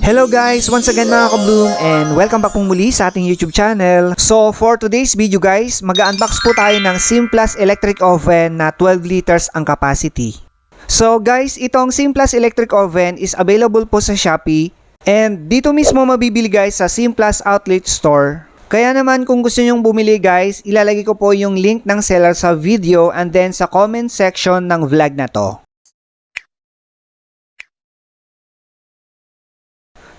Hello guys! Once again mga ka-Bloom and welcome back pong muli sa ating YouTube channel. So for today's video guys, mag-unbox po tayo ng Simplus Electric Oven na 12 liters ang capacity. So guys, itong Simplus Electric Oven is available po sa Shopee and dito mismo mabibili guys sa Simplus Outlet Store. Kaya naman kung gusto nyong bumili guys, ilalagay ko po yung link ng seller sa video and then sa comment section ng vlog na to.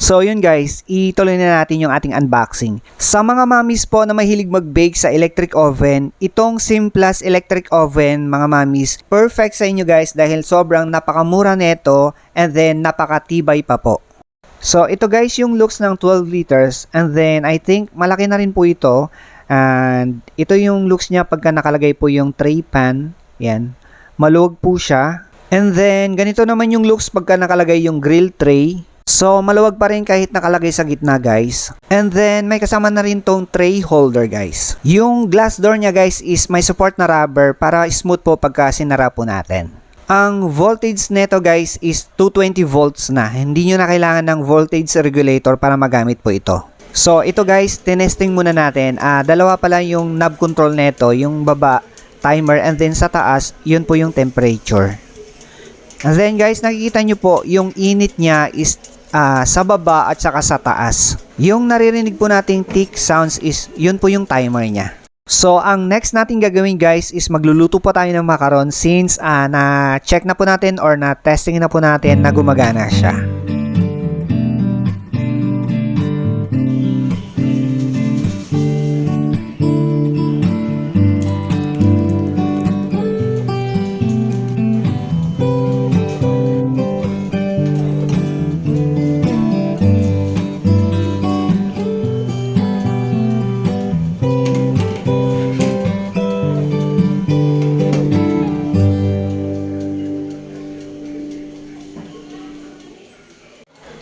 So yun guys, ituloy na natin yung ating unboxing. Sa mga mamis po na mahilig mag-bake sa electric oven, itong Simplus Electric Oven mga mamis, perfect sa inyo guys dahil sobrang napakamura nito and then napakatibay pa po. So ito guys yung looks ng 12 liters and then I think malaki na rin po ito. And ito yung looks niya pagka nakalagay po yung tray pan. Yan, maluwag po siya. And then ganito naman yung looks pagka nakalagay yung grill tray. So, maluwag pa rin kahit nakalagay sa gitna guys. And then, may kasama na rin tong tray holder guys. Yung glass door niya guys is may support na rubber para smooth po pagka sinara po natin. Ang voltage neto guys is 220 volts na. Hindi nyo na kailangan ng voltage regulator para magamit po ito. So, ito guys, tinesting muna natin. Dalawa pala yung knob control neto. Yung baba, timer, and then sa taas, yun po yung temperature. And then guys, nakikita nyo po, yung init niya is sa baba at saka sa taas. Yung naririnig po nating tick sounds is yun po yung timer niya. So, ang next natin gagawin guys is magluluto po tayo ng macaron since na-check na po natin or na-testing na po natin na gumagana siya.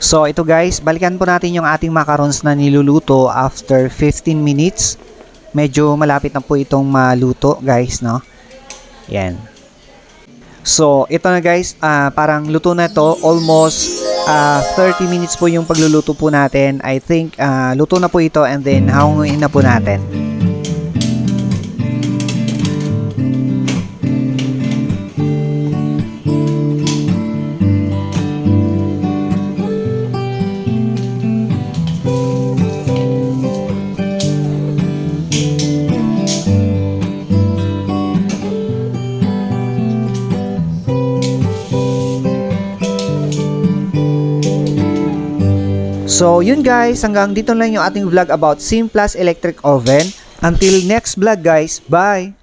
So ito guys, balikan po natin yung ating macarons na niluluto after 15 minutes. Medyo malapit na po itong maluto guys, no? Yan. So ito na guys, parang luto na ito. Almost 30 minutes po yung pagluluto po natin. I think luto na po ito and then hangungin na po natin. So yun guys, hanggang dito lang yung ating vlog about Simplus Electric Oven. Until next vlog guys, bye!